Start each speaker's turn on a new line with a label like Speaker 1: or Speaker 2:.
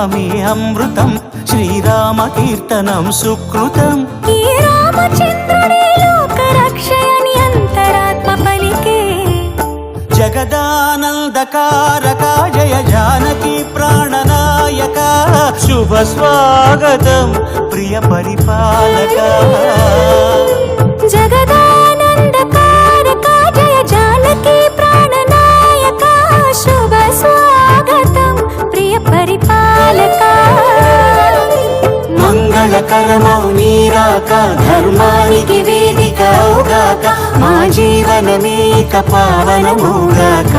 Speaker 1: నామమే అమృతం, శ్రీరామ కీర్తనం సుకృతం.
Speaker 2: ఈ రామచంద్రుడే లోక రక్షయని అంతరాత్మ పలికే.
Speaker 1: జగదానందకారక జయ జానకి ప్రాణనాయక, శుభ స్వాగతం ప్రియ పరిపాలక.
Speaker 2: జగదానందకారక జయ జానకి ప్రాణనాయక, శుభ స్వాగతం ప్రియ పరిపాలక.
Speaker 1: మంగళకరమౌ నీరాక, ధర్మానికి వేదిక అవుగాక, మా జీవనమేక పావనమౌగాక.